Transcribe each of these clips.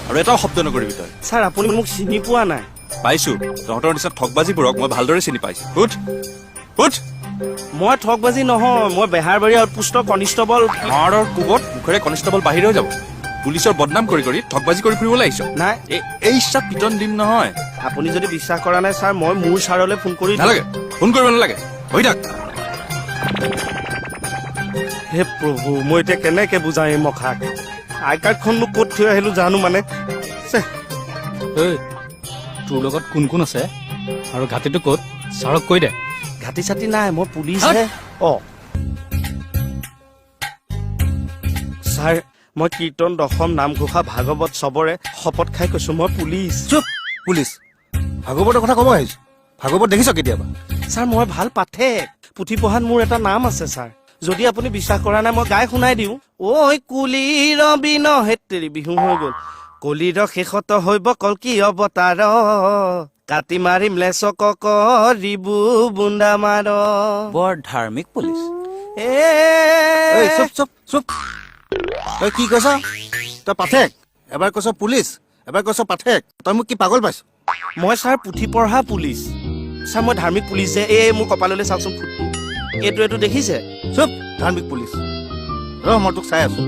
আৰু এটাও শব্দ নকৰিবি তই। ছাৰ আপুনি মোক চিনি পোৱা নাই। পাইছো, তহঁতৰ নিচিনা ঠগবাজিবোৰক মই ভালদৰে চিনি পাইছো। উঠ উঠ। মই ঠগবাজি নহয়, মই বেহাৰবাৰী আউটপোষ্ট কনিষ্টবল। মাৰৰ কোবত মুখেৰে কনিষ্টেবল বাহিৰেও যাব। পুলিচৰ বদনাম কৰি কৰি ঠগবাজি কৰি ফুৰিবলৈ আহিছ। নাই এই ইচ্ছাত পিটন দিম নহয়। আপুনি যদি বিশ্বাস কৰা নাই ছাৰ, মই মোৰ ছাৰলৈ ফোন কৰি নালাগে, ফোন কৰিব নালাগে, হৈ থাক। হে প্ৰভু, মই এতিয়া কেনেকে বুজাম এই মখাক। আই কাৰ্ডখননো ক'ত থৈ আহিলো জানো মানে। তোৰ লগত কোন কোন আছে আৰু ঘাটিটো ক'ত ছাৰক কৈ দে। ঘাটি চাটি নাই, মই পুলিচহে। ছাৰ, মই কীৰ্তন দশম নামঘোষা ভাগৱত চবৰে শপত খাই কৈছো মই পুলিচ। চুপ। পুলিচ ভাগৱতৰ কথা ক'ব আহিছো। ভাগৱত দেখিছ কেতিয়াবা? ছাৰ, মই ভাল পাঠেক। পুথি পঢ়াত মোৰ এটা নাম আছে ছাৰ। যদি আপুনি বিশ্বাস কৰা নাই মই গাই শুনাই দিওঁ। ঐ কুলিৰ বিন হেতেৰি বিহু হৈ গ'ল। কলিৰ শেষত হৈব কল্কি অৱতাৰ। কাটি মাৰিম লেচক কৰিবু বুন্দা মাৰ। বৰ ধাৰ্মিক পুলিচ। চুপ চুপ চুপ। তই কি কৈছ? তই পাঠেক। এবাৰ কৈছ পুলিচ, এবাৰ কৈছ পাঠেক। তই মোক কি পাগল পাইছ? মই ছাৰ পুথি পঢ়া পুলিচ। ছাৰ, মই ধাৰ্মিক পুলিচ যে। মোৰ কপাললৈ চাওকচোন ফুটটো। এইটো দেখিছে? চুপ। ধাৰ্মিক পুলিচ ৰ, মই তোক চাই আছো।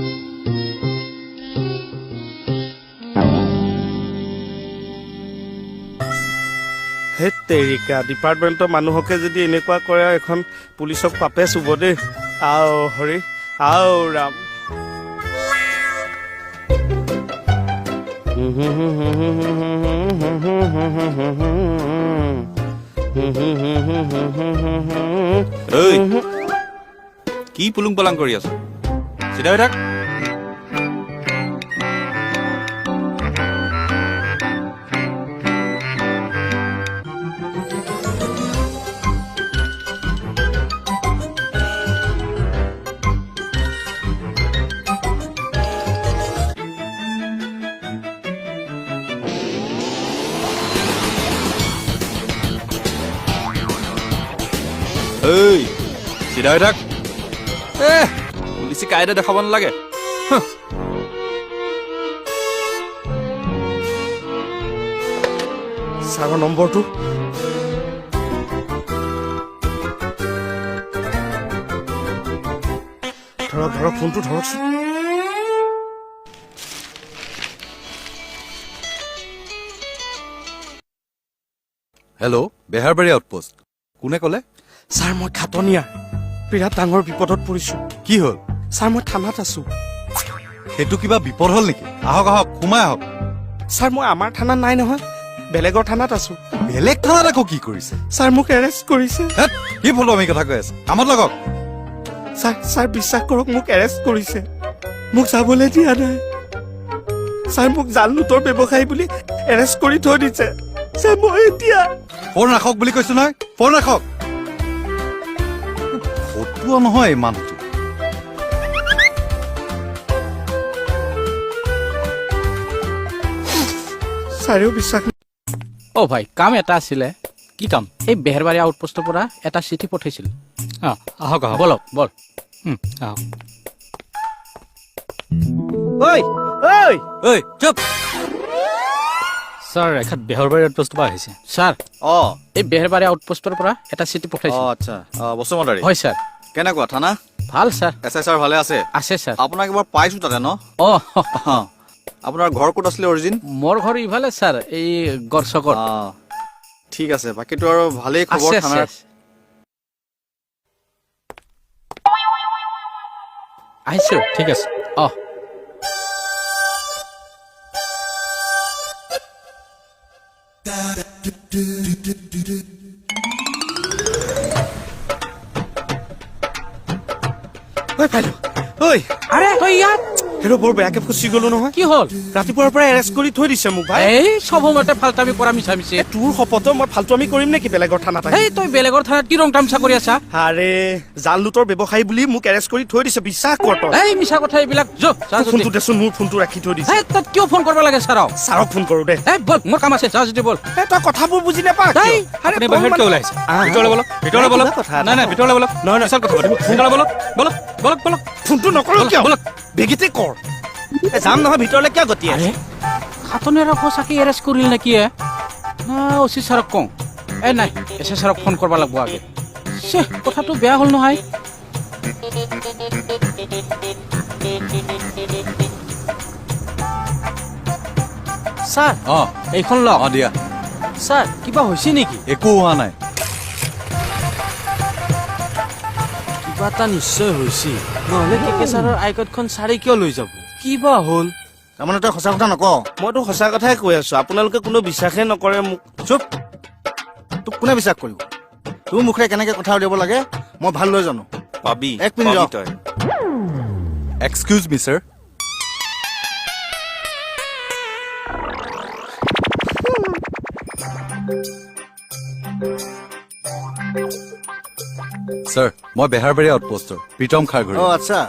হে তেৰিকা, ডিপাৰ্টমেণ্টৰ মানুহকে যদি এনেকুৱা কৰে, এখন পুলিচক পাপে চুব দেই। আও হৰি, আও ৰাম। ঐ, কি পুলুং পলাং কৰি আছ? চিধা হৈ থাক। চিধা হৈ থাক। পুলিচে কাইদা দেখাব নালাগে। ছাৰৰ নম্বৰটো। ধৰক ফোনটো ধৰকচোন। Hello', Beharbari outpost. কোনে ক'লে? ছাৰ, মই খাটনীয়া বিৰাট ডাঙৰ বিপদত পৰিছো। কি হ'ল? ছাৰ, মই থানাত আছো। সেইটো কিবা বিপদ হ'ল নেকি? আহক আহক, সোমাই আহক। ছাৰ, মই আমাৰ থানাত নাই নহয়, বেলেগৰ থানাত আছো। বেলেগ থানাত আকৌ কি কৰিছে? ছাৰ, মোক এৰেষ্ট কৰিছে। কি ফলো আমি কথা কৈ আছো? কামত লাগক। ছাৰ, বিশ্বাস কৰক, মোক এৰেষ্ট কৰিছে। মোক যাবলৈ দিয়া নাই। ছাৰ, মোক জাল নোটৰ ব্যৱসায়ী বুলি এৰেষ্ট কৰি থৈ দিছে। ছাৰ, মই এতিয়া ফোন ৰাখক বুলি কৈছো নহয়, ফোন ৰাখক। ফটোৱা নহয় এই মানুহটো। ছাৰেও বিশ্বাস। অ ভাই, কাম এটা আছিলে। কি কাম? এই বেহাৰবাৰী আউটপোষ্টৰ পৰা এটা চিঠি পঠাইছিল। আহক আহক, বলক বল। আহক। ঐ চুপ। ছাৰ, এখাত বেহাৰবাৰী আউটপোষ্টৰ পৰা আহিছে। ছাৰ, এই বেহাৰবাৰী আউটপোষ্টৰ পৰা এটা চিঠি পঠাইছে। আচ্ছা, বসুমতাৰী। হয় ছাৰ। কেনেকুৱা থানা? ভাল ছাৰ। এছ ছাৰ ভালে আছে? আছে ছাৰ। আপোনাক এবাৰ পাইছো তাতে ন? আপোনাৰ ঘৰ ক'ত আছিলে অৰিজিন? মোৰ ঘৰ ইফালে ছাৰ, এই গড়চকত। ঠিক আছে, বাকীটো আৰু ভালেই খবৰ থানাৰ? আহিছো, ঠিক আছে। আৰে তই ইয়াত? হেৰ, বৰ বেয়াকে ফচি গলো নহয়। কি হ'ল? ৰাতিপুৱাৰ পৰা এৰেষ্ট কৰি থৈ দিছে মোক ভাই। এই সব সময়তে ফাল্টামি কৰা মিছা মিছি। তোৰ শপত মই ফাল্টু আমি কৰিম নেকি বেলেগৰ থানাত? এই তই বেলেগৰ থানাত কি ৰং তামচা কৰি আছা? আৰে, জাল নোটৰ ব্যৱসায়ী বুলি মোক এৰেষ্ট কৰি থৈ দিছে, বিশ্বাস কৰ তই। এই মিছা কথা এইবিলাক। ফোনটো দেচোন, মোৰ ফোনটো ৰাখি থৈ দিছে। তই কিয় ফোন কৰিব লাগে ছাৰক? ছাৰক ফোন কৰো দে। বল, মোৰ কাম আছে, যা যদি বল। তই কথাবোৰ বুজি নাপাৱ। আপুনি বাহিৰত কিয় ওলাইছে? ভিতৰলৈ বলক, ভিতৰলৈ বলক। নাই নাই, ভিতৰলৈ বলক। নহয় পিছত কথা পাতিম। ভিতৰলৈ বলক, বলক বলক বলক। ফোনটো নকৰো কিয়? বলক, বেগিতে কৰ। যাম নহয়, ভিতৰলৈ কিয় গতি আছে? খাটনিয়াৰ আকৌ চাকি এৰেষ্ট কৰিল নেকি না অচি ছাৰক কওঁ নাই এছ ছাৰক ফোন কৰিব লাগিব আগে কথাটো বেয়া হ'ল নহয় ছাৰ এইখন লওক দিয়া ছাৰ কিবা হৈছে নেকি একো হোৱা নাই কিবা এটা নিশ্চয় হৈছে নহ'লে কেকে ছাৰৰ আই কাৰ্ডখন ছাৰে কিয় লৈ যাব কিবা হ'ল তাৰমানে তই সঁচা কথা নকওঁ মইতো সঁচা কথাই কৈ আছো আপোনালোকে কোনো বিশ্বাসে নকৰে মোক চুপ তোক কোনে বিশ্বাস কৰিব তোৰ মুখেৰে কেনেকে কথা উলিয়াব লাগে মই ভালদৰে জানো পাবি এক মিনিট পাবি ৰ। তই এক্সকিউজ মি ছাৰ ছাৰ মই বেহাৰবাৰী আউটপোষ্টৰ প্ৰীতম খাৰঘূৰি অ আচ্ছা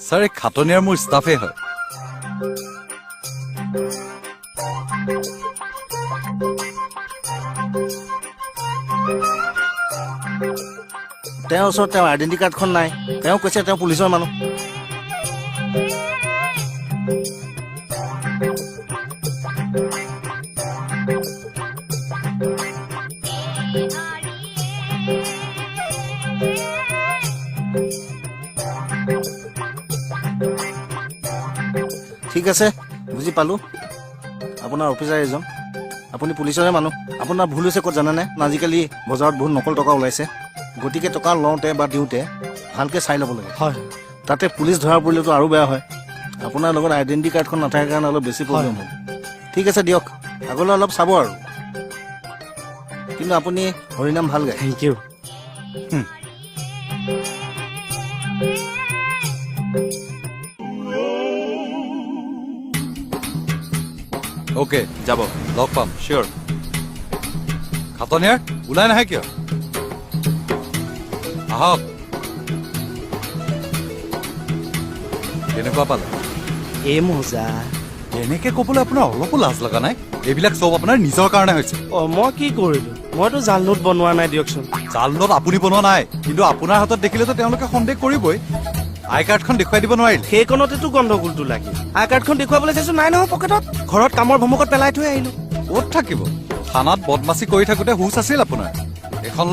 ছাৰ এই খাটনিয়াৰ মোৰ ষ্টাফে হয় তেওঁৰ ওচৰত তেওঁৰ আইডেণ্টি কাৰ্ডখন নাই তেওঁ কৈছে তেওঁ পুলিচৰ মানুহ ঠিক আছে বুজি পালো আপোনাৰ অফিচাৰ এজন আপুনি পুলিচৰে মানুহ আপোনাৰ ভুল হৈছে ক'ত জানেনে আজিকালি বজাৰত বহুত নকল টকা ওলাইছে গতিকে টকা লওঁতে বা দিওঁতে ভালকৈ চাই ল'ব লাগে হয় তাতে পুলিচ ধৰা পৰিলেতো আৰু বেয়া হয় আপোনাৰ লগত আইডেণ্টি কাৰ্ডখন নাথাকে কাৰণে অলপ বেছি প্ৰব্লেম হ'ল ঠিক আছে দিয়ক আগলৈ অলপ চাব আৰু কিন্তু আপুনি হৰিনাম ভাল গায় থেংক ইউ অ'কে যাব লগ পাম চিয়'ৰ খাটনিয়াৰ ওলাই নাহে কিয় আহক কেনেকুৱা পালে এই মজা এনেকে ক'বলৈ আপোনাৰ অলপো লাজ লগা নাই এইবিলাক চব আপোনাৰ নিজৰ কাৰণে হৈছে অ মই কি কৰিলো মইতো জাল নোট বনোৱা নাই দিয়কচোন জাল নোট আপুনি বনোৱা নাই কিন্তু আপোনাৰ হাতত দেখিলেতো তেওঁলোকে সন্দেহ কৰিবই আই কাৰ্ডখন দেখুৱাই দিব নোৱাৰিল সেইকণতেতো গণ্ডগোলটো লাগিল আই কাৰ্ডখন দেখুৱাবলৈ চাইছো নাই নহয় পকেটত ঘৰত কামৰ ভমকত পেলাই থৈ আহিলো ক'ত থাকিব থানাত বদমাচি কৰি থাকোতে হুচ আছিল আপোনাৰ এখন